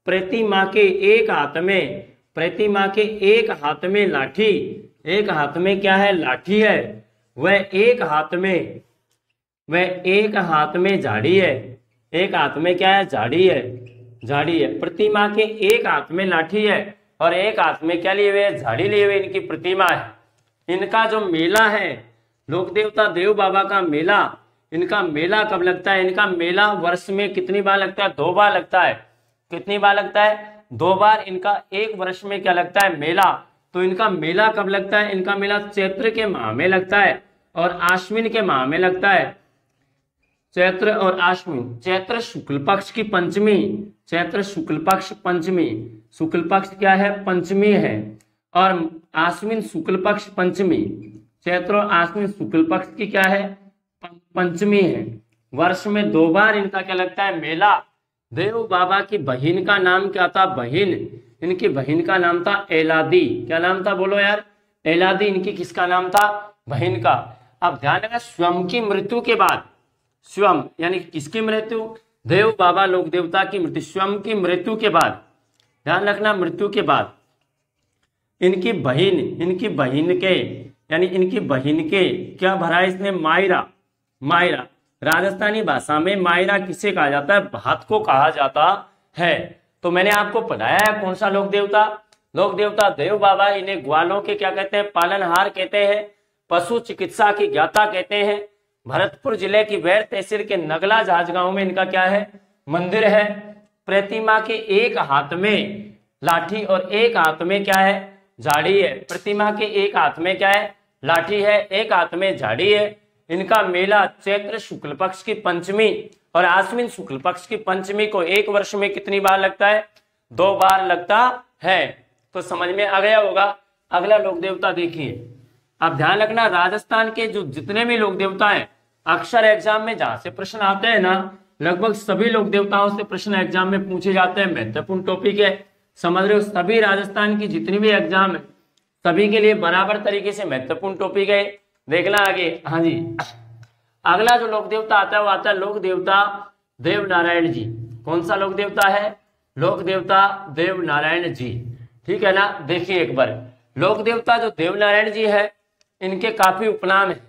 प्रतिमा के एक हाथ में, प्रतिमा के एक हाथ में लाठी, एक हाथ में क्या है? लाठी है। वह एक हाथ में वह एक हाथ में झाड़ी है, एक हाथ में क्या है, झाड़ी है, झाड़ी है। प्रतिमा के एक हाथ में लाठी है और एक हाथ में क्या लिए हुए है, झाड़ी लिए हुए इनकी प्रतिमा है। इनका जो मेला है, लोक देवता देव बाबा का मेला, इनका मेला कब लगता है? इनका मेला वर्ष में कितनी बार लगता है? 2 बार लगता है। कितनी बार लगता है? 2 बार इनका एक वर्ष में क्या लगता है? मेला। तो इनका मेला कब लगता है? इनका मेला चैत्र के माह में लगता है और आश्विन के माह में लगता है। चैत्र और आश्विन, चैत्र शुक्ल पक्ष की पंचमी, चैत्र शुक्ल पक्ष पंचमी, शुक्ल पक्ष क्या है? पंचमी है। और आश्विन शुक्ल पक्ष पंचमी, चैत्र और आश्विन शुक्ल पक्ष की क्या है? पंचमी है। वर्ष में 2 बार इनका क्या लगता है? मेला। देव बाबा की बहन का नाम क्या था? बहन, इनकी बहन का नाम था एलादी। क्या नाम था? बोलो यार। एलादी इनकी किसका नाम था? बहन का। अब ध्यान रखना, स्वयं की मृत्यु के बाद, स्वयं यानी किसकी मृत्यु? देव बाबा लोक देवता की मृत्यु, स्वयं की मृत्यु के बाद, ध्यान रखना, मृत्यु के बाद इनकी बहन के, यानी इनकी बहन के क्या भरा है इसने? मायरा। मायरा, राजस्थानी भाषा में मायरा किसे कहा जाता है? भात को कहा जाता है। तो मैंने आपको पढ़ाया है कौन सा लोक देवता? लोक देवता देव बाबा। इन्हें ग्वालों के क्या कहते हैं? पालनहार कहते हैं। पशु चिकित्सा की ज्ञाता कहते हैं। भरतपुर जिले की वैर तहसील के नगला जहाज गांव में इनका क्या है? मंदिर है। प्रतिमा के एक हाथ में लाठी और एक हाथ में क्या है? झाड़ी है। प्रतिमा के एक हाथ में क्या है? लाठी है, एक हाथ में झाड़ी है। इनका मेला चैत्र शुक्ल पक्ष की पंचमी और आश्विन शुक्ल पक्ष की पंचमी को एक वर्ष में कितनी बार लगता है? 2 बार लगता है। तो समझ में आ गया होगा। अगला लोक देवता देखिए। अब ध्यान रखना, राजस्थान के जो जितने भी लोक देवता हैं, अक्सर एग्जाम में जहां से प्रश्न आते हैं ना, लगभग सभी लोक देवताओं से प्रश्न एग्जाम में पूछे जाते हैं। महत्वपूर्ण टॉपिक है, समझ रहे हो। सभी राजस्थान की जितनी भी एग्जाम है, सभी के लिए बराबर तरीके से महत्वपूर्ण टॉपिक है। देखना आगे। हाँ जी, अगला जो लोक देवता आता है वो आता है लोक देवता देव नारायण जी। कौन सा लोक देवता है? लोक देवता देव नारायण जी। ठीक है ना। देखिए एक बार, लोक देवता जो देव नारायण जी है, इनके काफी उपनाम है।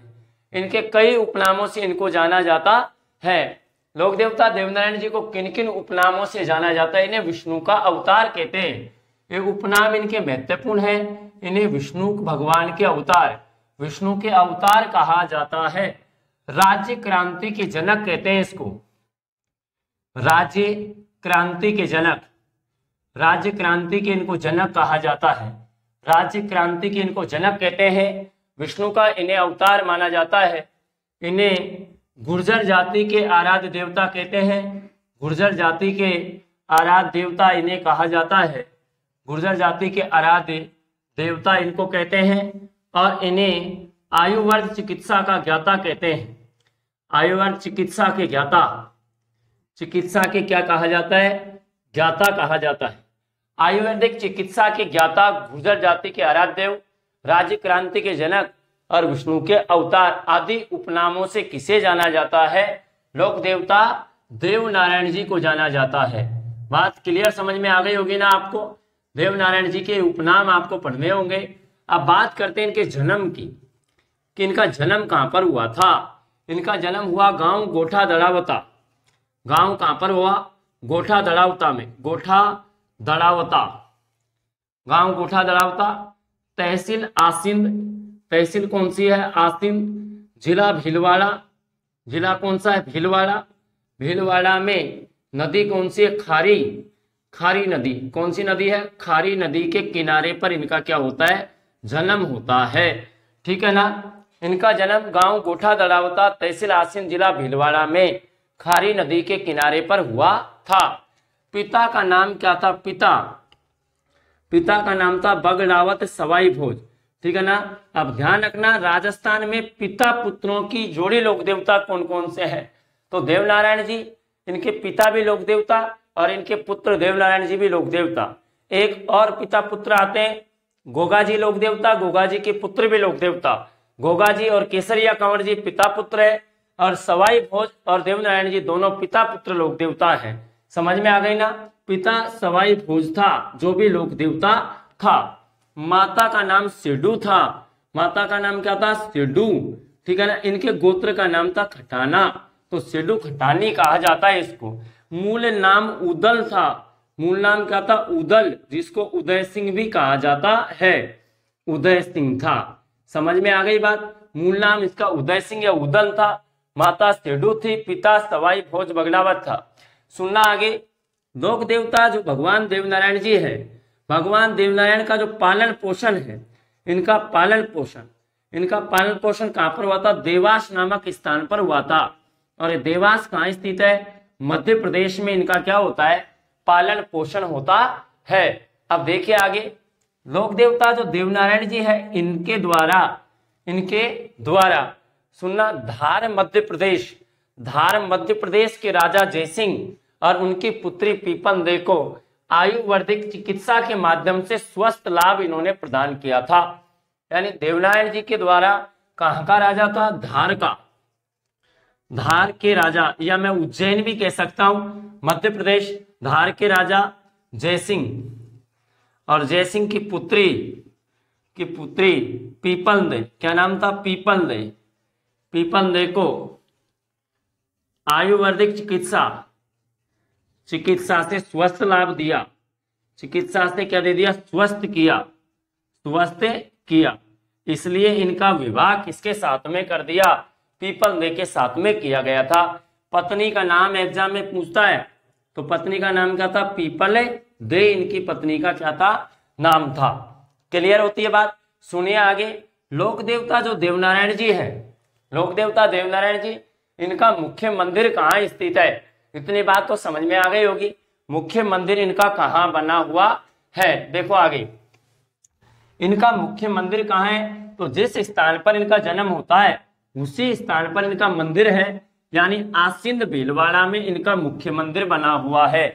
इनके कई उपनामों से इनको जाना जाता है। लोक देवता देवनारायण जी को किन किन उपनामों से जाना जाता है? इन्हें विष्णु का अवतार कहते हैं। ये उपनाम इनके महत्वपूर्ण है। इन्हें विष्णु भगवान के अवतार, विष्णु के अवतार कहा जाता है। राज्य क्रांति के जनक कहते हैं इसको, राज्य क्रांति के जनक, राज्य क्रांति के इनको जनक कहा जाता है। राज्य क्रांति के इनको जनक कहते हैं। विष्णु का इन्हें अवतार माना जाता है। इन्हें गुर्जर जाति के आराध्य देवता कहते हैं। गुर्जर जाति के आराध्य देवता इन्हें कहा जाता है। गुर्जर जाति के आराध्य देवता इनको कहते हैं। और इन्हें आयुर्वेद चिकित्सा का ज्ञाता कहते हैं। आयुर्वेद चिकित्सा के ज्ञाता, चिकित्सा के क्या कहा जाता है? ज्ञाता कहा जाता है। आयुर्वेदिक चिकित्सा के ज्ञाता, गुर्जर जाति के आराध्य देव, राज्य क्रांति के जनक और विष्णु के अवतार आदि उपनामों से किसे जाना जाता है? लोक देवता देव नारायण जी को जाना जाता है। बात क्लियर समझ में आ गई होगी ना आपको। देव नारायण जी के उपनाम आपको पढ़ने होंगे। अब बात करते हैं इनके जन्म की, कि इनका जन्म कहां पर हुआ था। इनका जन्म हुआ गांव गोठा दड़ावता। गांव कहां पर हुआ? गोठा दड़ावता में। गोठा दड़ावता, गांव गोठा दड़ावता, तहसील आसिंद। तहसील कौन सी है? आसिंद। जिला भीलवाड़ा। जिला कौन सा है? भीलवाड़ा। भीलवाड़ा में नदी कौन सी है? खारी। खारी नदी। कौन सी नदी है? खारी नदी के किनारे पर इनका क्या होता है? जन्म होता है। ठीक है ना। इनका जन्म गांव गोठा दड़ावता, तहसील आसिंद, जिला भीलवाड़ा में खारी नदी के किनारे पर हुआ था। पिता का नाम क्या था? पिता का नाम था बगड़ावत सवाई भोज। ठीक है ना। अब ध्यान रखना, राजस्थान में पिता पुत्रों की जोड़ी लोक देवता कौन कौन से हैं? तो देवनारायण जी, इनके पिता भी लोक देवता और इनके पुत्र देवनारायण जी भी लोक देवता। एक और पिता पुत्र आते हैं, गोगा जी लोक देवता, गोगा जी के पुत्र भी लोक देवता। गोगा जी और केसरिया कंवर जी पिता पुत्र है और सवाई भोज और देवनारायण जी दोनों पिता पुत्र लोक देवता हैं। समझ में आ गई ना। पिता सवाई भोज था जो भी लोक देवता था। माता का नाम सिडू था। माता का नाम क्या था? सिडू। ठीक है ना। इनके गोत्र का नाम था खटाना, तो सिड्डू खटानी कहा जाता है इसको। मूल नाम उदल था, मूल नाम क्या था? उदल, जिसको उदय सिंह भी कहा जाता है, उदय सिंह था। समझ में आ गई बात? मूल नाम इसका उदय सिंह या उदल था, माता सिड्डू थी, पिता सवाई भोज बगलावत था। सुनना आगे। लोक देवता जो भगवान देवनारायण जी है, भगवान देवनारायण का जो पालन पोषण है, इनका पालन पोषण कहां पर हुआ था? देवास नामक स्थान पर हुआ था। और ये देवास कहां स्थित है? मध्य प्रदेश में इनका क्या होता है? पालन पोषण होता है। अब देखिए आगे, लोक देवता जो देवनारायण जी है, इनके द्वारा सुनना, धार मध्य प्रदेश के राजा जयसिंह और उनकी पुत्री पीपलदेव को आयुर्वेदिक चिकित्सा के माध्यम से स्वस्थ लाभ इन्होंने प्रदान किया था। यानी देवनारायण जी के द्वारा कहाँ का राजा था? धार का, धार के राजा, या मैं उज्जैन भी कह सकता हूं, मध्य प्रदेश, धार के राजा जयसिंह और जयसिंह की पुत्री पीपलदेव, क्या नाम था? पीपलदेव को आयुर्वेदिक चिकित्सा से स्वस्थ लाभ दिया, चिकित्सा से क्या दे दिया? स्वस्थ किया। इसलिए इनका विवाह किसके साथ में कर दिया? पीपलदेव के साथ में किया गया था। पत्नी का नाम एग्जाम में पूछता है, तो पत्नी का नाम क्या था? पीपलदेव, इनकी पत्नी का क्या था? नाम था। क्लियर होती है बात? सुनिए आगे। लोक देवता जो देवनारायण जी है, लोक देवता देवनारायण जी, इनका मुख्य मंदिर कहाँ स्थित है? इतनी बात तो समझ में आ गई होगी। मुख्य मंदिर इनका कहाँ बना हुआ है? देखो आगे, इनका मुख्य मंदिर कहाँ है? तो जिस स्थान पर इनका जन्म होता है उसी स्थान पर इनका मंदिर है, यानी आसिंद भीलवाड़ा में इनका मुख्य मंदिर बना हुआ है।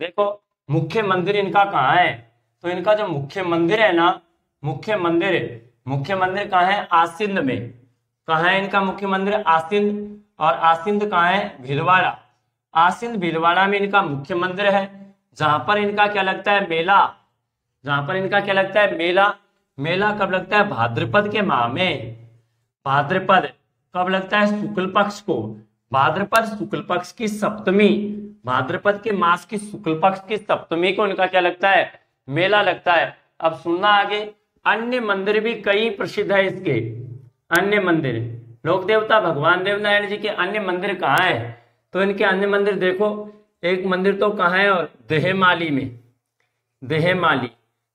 देखो मुख्य मंदिर इनका कहाँ है? तो इनका जो मुख्य मंदिर है ना, मुख्य मंदिर कहाँ है? आसिंद में। कहाँ है इनका मुख्य मंदिर? आसिंद। और आसिंद कहाँ है? भीलवाड़ा। आसिंद भीलवाड़ा में इनका मुख्य मंदिर है, जहां पर इनका क्या लगता है? मेला कब लगता है? भाद्रपद के माह में। भाद्रपद कब लगता है? शुक्ल पक्ष को। भाद्रपद शुक्ल पक्ष की सप्तमी, भाद्रपद के मास की शुक्ल पक्ष की सप्तमी को इनका क्या लगता है? मेला लगता है। अब सुनना आगे, अन्य मंदिर भी कई प्रसिद्ध है इसके। अन्य मंदिर, लोक देवता भगवान देवनारायण जी के अन्य मंदिर कहाँ है? तो इनके अन्य मंदिर देखो, एक मंदिर तो कहाँ है? और देहमाली में।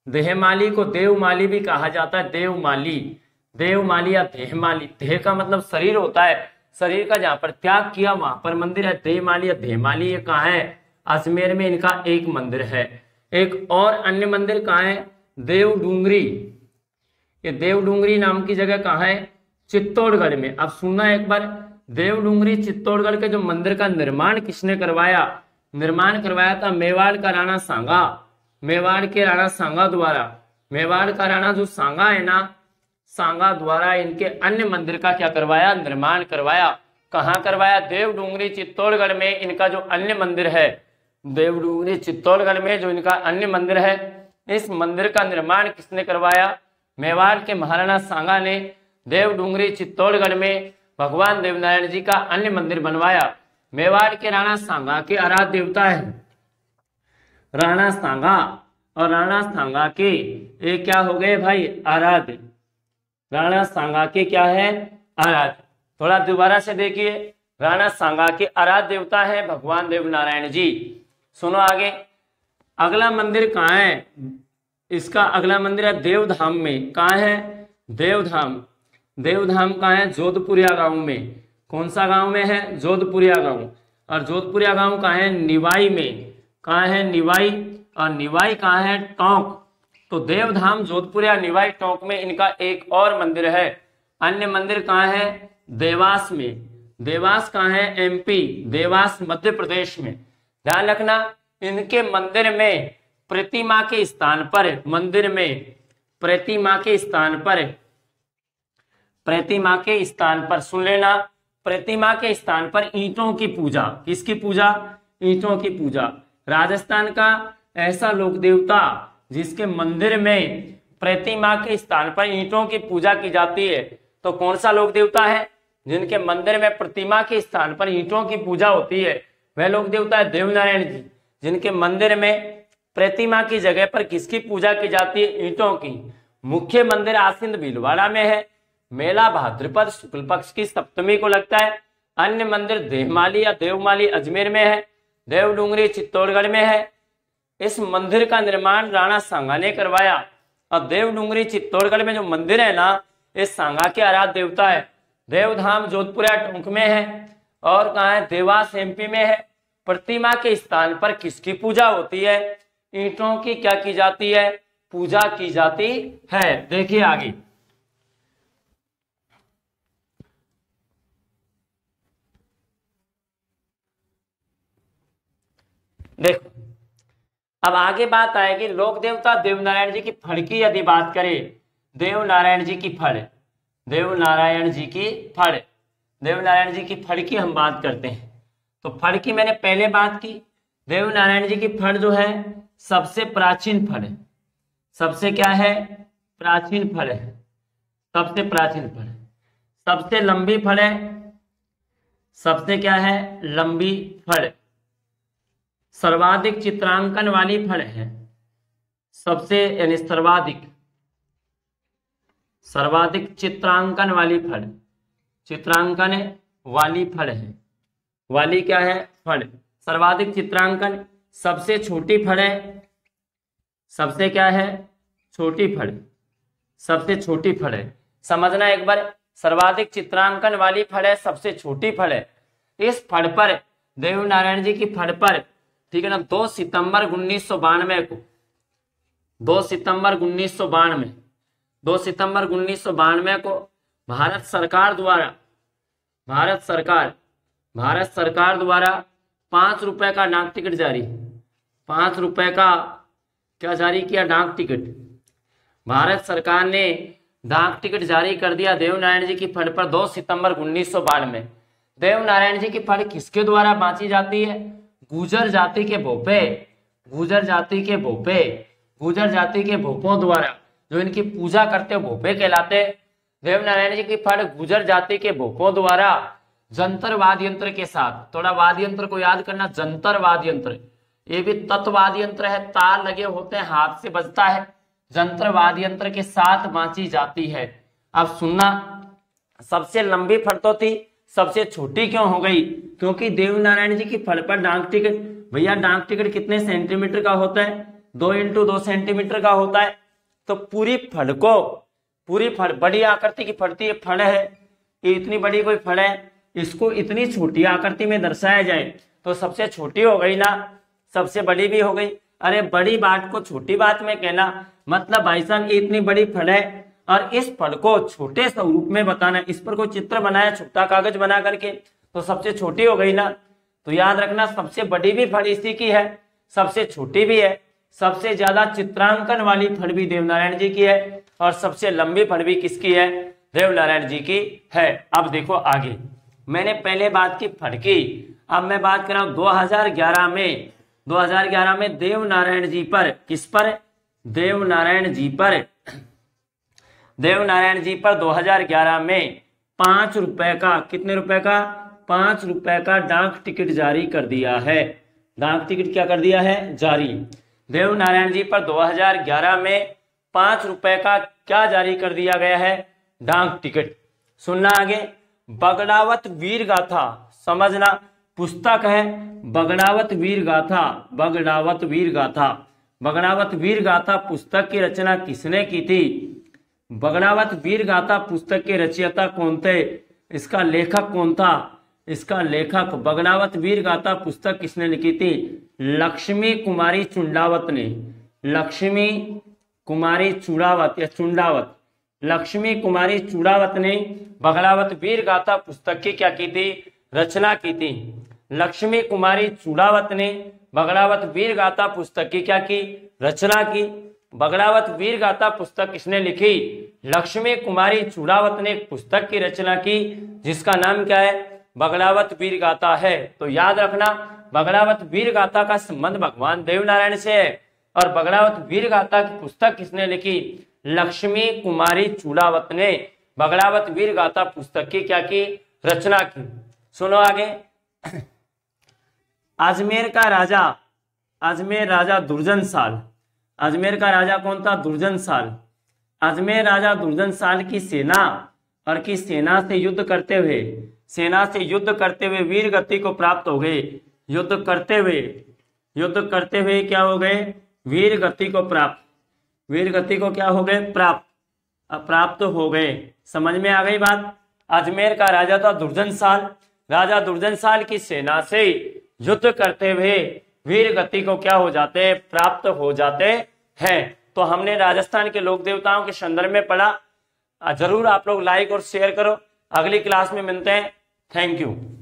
देहमाली को देवमाली भी कहा जाता है। देवमाली या देहमाली, देह का मतलब शरीर होता है, शरीर का जहां पर त्याग किया वहां पर मंदिर है। देहमाली या देहमाली ये कहाँ है? अजमेर में इनका एक मंदिर है। एक और अन्य मंदिर कहाँ है? देवडूंगरी। ये देवडूंगरी नाम की जगह कहाँ है? चित्तौड़गढ़ में। अब सुनना एक बार, देवडूंगरी चित्तौड़गढ़ के जो मंदिर का निर्माण किसने करवाया? निर्माण करवाया था मेवाड़ का राणा सांगा, मेवाड़ के राणा सांगा द्वारा। मेवाड़ का राणा जो सांगा है ना, सांगा द्वारा इनके अन्य मंदिर का क्या करवाया? निर्माण करवाया। कहाँ करवाया? देवडूंगरी चित्तौड़गढ़ में इनका जो अन्य मंदिर है, देवडूंगरी चित्तौड़गढ़ में जो इनका अन्य मंदिर है, इस मंदिर का निर्माण किसने करवाया? मेवाड़ के महाराणा सांगा ने देवडूंगरी चित्तौड़गढ़ में भगवान देवनारायण जी का अन्य मंदिर बनवाया। मेवाड़ के राणा सांगा के आराध्य देवता है राणा सांगा, और राणा सांगा के ये क्या हो गए भाई? आराध्य। राणा सांगा के क्या है? आराध्य। थोड़ा दोबारा से देखिए, राणा सांगा के आराध्य देवता है भगवान देवनारायण जी। सुनो आगे, अगला मंदिर कहाँ है? इसका अगला मंदिर है देवधाम में। कहाँ है? देवधाम कहाँ है? जोधपुरिया गांव में। कौन सा गांव में है? जोधपुरिया गांव। और जोधपुरिया गांव कहाँ है? निवाई में। कहाँ है? निवाई। और निवाई कहाँ है? टोंक। तो देवधाम, जोधपुरिया, निवाई, टोंक में इनका एक और मंदिर है। अन्य मंदिर कहाँ है? देवास में। देवास कहाँ है? एमपी। देवास मध्य प्रदेश में। ध्यान रखना, इनके मंदिर में प्रतिमा के स्थान पर, मंदिर में प्रतिमा के स्थान पर सुन लेना, प्रतिमा के स्थान पर ईंटों की पूजा। किसकी पूजा? ईंटों की पूजा। राजस्थान का ऐसा लोक देवता जिसके मंदिर में प्रतिमा के स्थान पर ईंटों की पूजा की जाती है, तो कौन सा लोक देवता है? जिनके मंदिर में प्रतिमा के स्थान पर ईंटों की पूजा होती है वह लोक देवता है देवनारायण जी। जिनके मंदिर में प्रतिमा की जगह पर किसकी पूजा की जाती है? ईंटों की। मुख्य मंदिर आसीन भीलवाड़ा में है। मेला भाद्रपद शुक्ल पक्ष की सप्तमी को लगता है। अन्य मंदिर देवमाली या देवमाली अजमेर में है। देवडूंगरी चित्तौड़गढ़ में है। इस मंदिर का निर्माण राणा सांगा ने करवाया। और देवडूंगरी चित्तौड़गढ़ में जो मंदिर है ना, इस सांगा के आराध्य देवता है। देवधाम जोधपुर या टोंक में है। और कहाँ है? देवास एमपी में है। प्रतिमा के स्थान पर किसकी पूजा होती है? ईंटों की क्या की जाती है? पूजा की जाती है। देखिए आगे, देखो अब आगे बात आएगी लोक देवता देवनारायण जी की फड़ की। यदि बात करें देवनारायण जी की फड़, देवनारायण जी की फड़, देवनारायण जी की फड़ की हम बात करते हैं तो फड़ की मैंने पहले बात की। देवनारायण जी की फड़ जो है सबसे प्राचीन फड़ है। सबसे क्या है? प्राचीन फड़ है। सबसे प्राचीन फड़, सबसे लंबी फड़ है। सबसे क्या है? लंबी फड़। सर्वाधिक चित्रांकन वाली फड़ है। सबसे यानी सर्वाधिक चित्रांकन वाली फड़, चित्रांकन वाली फड़ है। वाली क्या है? फड़। सर्वाधिक चित्रांकन। सबसे छोटी फड़ है। सबसे क्या है? छोटी फड़। सबसे छोटी फड़ है। समझना एक बार, सर्वाधिक चित्रांकन वाली फड़ है, सबसे छोटी फड़ है। इस फड़ पर देवनारायण जी की फड़ पर, ठीक है ना, 2 सितंबर 1992 को, 2 सितंबर 1992, 2 सितंबर 1992 को भारत सरकार द्वारा 5 रुपए का डाक टिकट जारी, 5 रुपए का क्या जारी किया? डाक टिकट। भारत सरकार ने डाक टिकट जारी कर दिया देवनारायण जी की फड़ पर 2 सितंबर 1992। देवनारायण जी की फड़ किसके द्वारा बांची जाती है? गुर्जर जाति के भोपे, गुर्जर जाति के भोपे, गुर्जर जाति के भोपों द्वारा, जो इनकी पूजा करते भोपे कहलाते। देवनारायण जी की फड़ गुर्जर जाति के भोपों द्वारा जंतर वाद्य यंत्र के साथ, थोड़ा वाद्य यंत्र को याद करना, जंतर वाद्य यंत्र, ये भी तत्वाद्य यंत्र है, तार लगे होते हैं, हाथ से बजता है, जंतर वाद्य यंत्र के साथ बांची जाती है। अब सुनना, सबसे लंबी फड़ तो थी, सबसे छोटी क्यों हो गई? क्योंकि देवनारायण जी की फड़ पर डाक टिकट, भैया डाक टिकट कितने सेंटीमीटर का होता है? 2 × 2 सेंटीमीटर का होता है। तो पूरी फड़ को, पूरी फड़ बड़ी आकृति की फड़ती फड़ है, ये इतनी बड़ी कोई फड़ है, इसको इतनी छोटी आकृति में दर्शाया जाए तो सबसे छोटी हो गई ना, सबसे बड़ी भी हो गई। अरे बड़ी बात को छोटी बात में कहना मतलब भाई साहब ये इतनी बड़ी फड़ है और इस फड़ को छोटे स्वरूप में बताना, इस पर कोई चित्र बनाया छोटा कागज बना करके तो सबसे छोटी हो गई ना। तो याद रखना, सबसे बड़ी भी फड़ इसी की है, सबसे छोटी भी है, सबसे ज्यादा चित्रांकन वाली फड़ भी देवनारायण जी की है और सबसे लंबी फड़ भी किसकी है? देवनारायण जी की है। अब देखो आगे, मैंने पहले बात की फड़ की, अब मैं बात कर रहा हूं 2011 में, 2011 में देवनारायण जी पर, किस पर? देवनारायण जी पर, देवनारायण जी पर 2011 में 5 रुपए का, कितने रुपए का? 5 रुपए का डाक टिकट जारी कर दिया है। डाक टिकट क्या कर दिया है? जारी। देवनारायण जी पर 2011 में 5 रुपए का क्या जारी कर दिया गया है? डाक टिकट। सुनना आगे, बगड़ावत वीर गाथा, समझना, पुस्तक है बगड़ावत वीर गाथा, बगड़ावत वीर गाथा। बगड़ावत वीर गाथा पुस्तक की रचना किसने की थी? बगड़ावत वीर गाथा पुस्तक के रचयिता कौन थे? इसका लेखक कौन था? इसका लेखक, बगड़ावत वीर गाथा पुस्तक किसने लिखी थी? लक्ष्मी कुमारी चुंडावत ने, लक्ष्मी कुमारी चूड़ावत या चुंडावत, लक्ष्मी कुमारी चूड़ावत ने बगड़ावत वीर गाथा पुस्तक की क्या की थी? रचना की थी। लक्ष्मी कुमारी चूड़ावत ने बगड़ावत वीर गाथा पुस्तक की क्या की? रचना की। बगड़ावत वीर गाथा पुस्तक किसने लिखी? लक्ष्मी कुमारी चूड़ावत ने एक पुस्तक की रचना की जिसका नाम क्या है? बगड़ावत वीर गाथा है। तो याद रखना, बगड़ावत वीर गाथा का संबंध भगवान देवनारायण से है और बगड़ावत वीर गाथा की पुस्तक किसने लिखी? लक्ष्मी कुमारी चूड़ावत ने बगड़ावत वीर गाथा पुस्तक की क्या की रचना की। सुनो आगे। अजमेर राजा दुर्जनशाल, अजमेर का राजा कौन था? दुर्जनशाल। अजमेर राजा दुर्जनशाल की सेना से युद्ध करते हुए वीर गति को प्राप्त हो गए। युद्ध करते हुए क्या हो गए? वीर गति को क्या हो गए? प्राप्त हो गए। समझ में आ गई बात? अजमेर का राजा था दुर्जनशाल, राजा दुर्जनशाल की सेना से युद्ध करते हुए वीर गति को क्या हो जाते हैं? प्राप्त हो जाते हैं। तो हमने राजस्थान के लोक देवताओं के संदर्भ में पढ़ा। जरूर आप लोग लाइक और शेयर करो। अगली क्लास में मिलते हैं। Thank you.